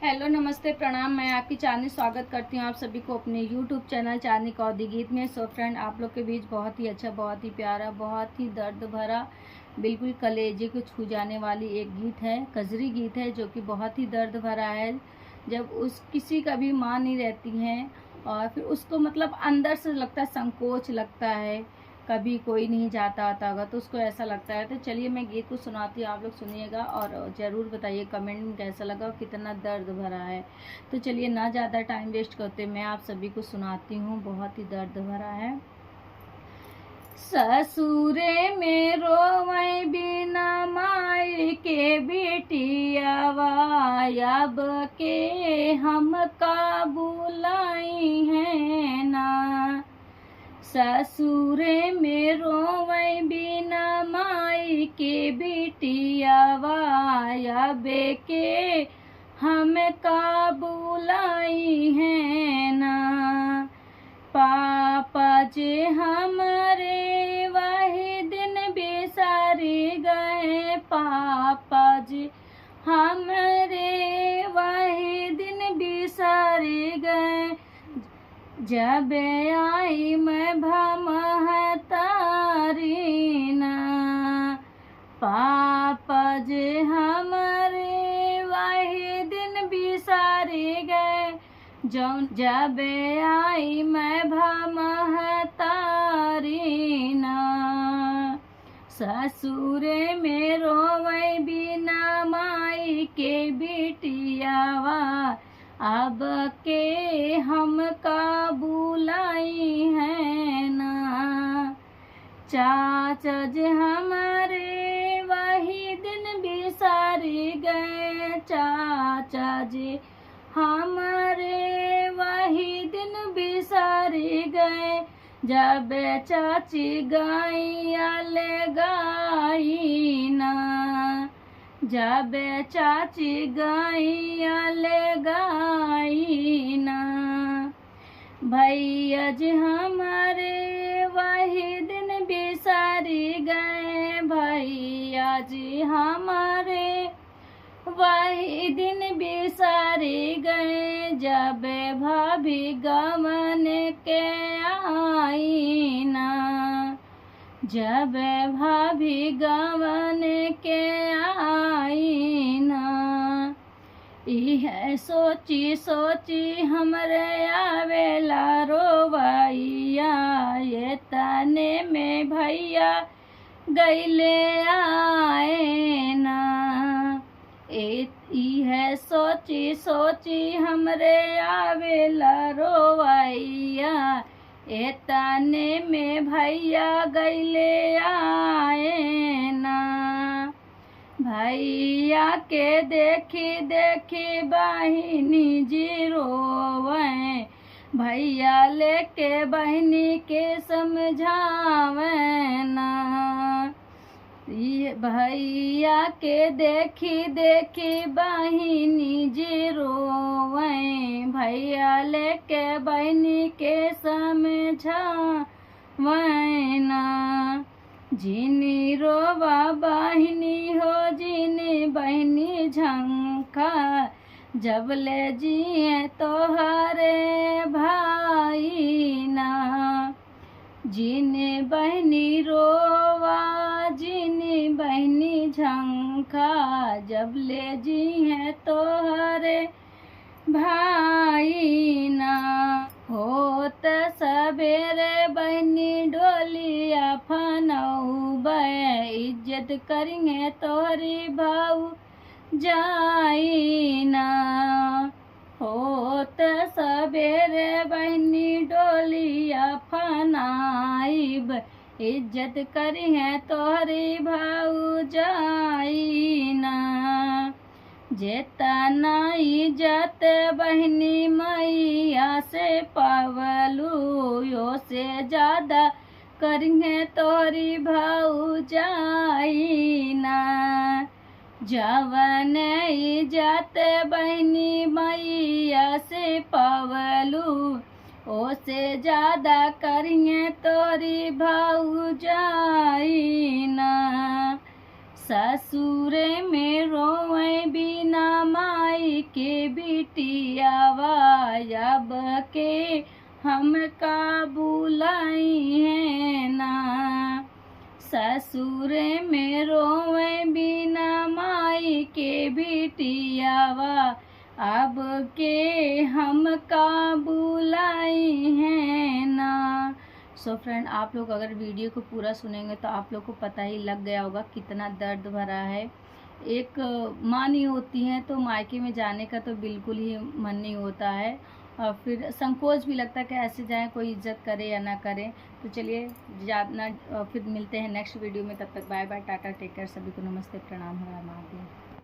Hello नमस्ते प्रणाम। मैं आपकी चांदनी स्वागत करती हूँ आप सभी को अपने यूट्यूब चैनल चांदनी कौदी गीत में। सो फ्रेंड, आप लोग के बीच बहुत ही अच्छा, बहुत ही प्यारा, बहुत ही दर्द भरा, बिल्कुल कलेजे को छू जाने वाली एक गीत है, कजरी गीत है, जो कि बहुत ही दर्द भरा है। जब उस किसी का भी माँ नहीं रहती हैं और फिर उसको मतलब अंदर से लगता है, संकोच लगता है, कभी कोई नहीं जाता आता होगा तो उसको ऐसा लगता है। तो चलिए मैं गीत को सुनाती हूँ, आप लोग सुनिएगा और ज़रूर बताइए कमेंट में कैसा लगा और कितना दर्द भरा है। तो चलिए ना ज़्यादा टाइम वेस्ट करते मैं आप सभी को सुनाती हूँ, बहुत ही दर्द भरा है। ससुरे में रोवै बिना माई के बेटियावा, अब के हम का बुलाई है ना। ससुरे में रोवै बिना माई के बेटियावा, अब के हम का बुलाई है ना। पापा जे हमारे वही दिन बिसारी गए, पापा जी हमारे वही दिन बिसारी गए, जब आई मैं भमहतारी ना। पापा जे हमारे वही दिन बिसारी गए, जब आई मैं भमहतारी ना। ससुरे में रोवै बिना माई के बेटियावा, अब के हम का बुलाई है ना। चाचा जे हमारे वही दिन बिसारी गए, चाचा जी हमारे वही दिन बिसारी गए, जब चाची गैया ले गई ना। जब चाची गैया ले गई ना। भैया जी हमारे वही दिन बिसारी गए, भैया जी हमारे वही दिन बिसारी गए, जब भाभी गमन के आई ना। जब भाभी गमन के आई ना। यह सोची सोची हमरे आवेला रोवैया, ये तने में भैया गैले आए ना। यह सोची सोची हमरे आवेला रोवैया, ए तने में भैया गैले आए ना। भैया के देखी देखी बहिनी जी रोवे, भैया लेके बहिनी के समझावे ना। भैया के देखी देखी बहिनी जी रोवे, भैया लेके बहिनी के समझावे ना। जिनी रोवा बहिनी हो, जिनी बहिनी झंखा, जब ले जिए तोहरे भाई ना। जिनी बहिनी रोवा, जिनी बहिनी झंखा, जब ले जिए तोहरे भाई ना। होत सबेरे बहनी डोलिया फनौबै, इज्जत करिए तोहरी भाऊ जाई ना। होत सबेरे बहनी डोलिया फनाइब, इज्जत करिए तोहरी भाऊ जाई ना। जेतना इज्जत बहनी मैया से पावलू, यो से ज्यादा करिए तोहरी भाऊ जाई ना। जवन इज्जत बहनी मैया से पावलू, ओ से ज्यादा करिए तोरी भाऊ जाई ना। ससुरे में रोए बिना माई के बिटियावा, अब के हमका बुलाई है ना। ससुरे में रोए बिना माई के बिटियावा, अब के हमका बुलाई है ना। सो फ्रेंड, आप लोग अगर वीडियो को पूरा सुनेंगे तो आप लोग को पता ही लग गया होगा कितना दर्द भरा है। एक माँ नहीं होती है तो मायके में जाने का तो बिल्कुल ही मन नहीं होता है, और फिर संकोच भी लगता है कि ऐसे जाएं, कोई इज्जत करे या ना करे। तो चलिए फिर मिलते हैं नेक्स्ट वीडियो में। तब तक bye bye, tata, take care, सभी को नमस्ते, प्रणाम, हर महादेव।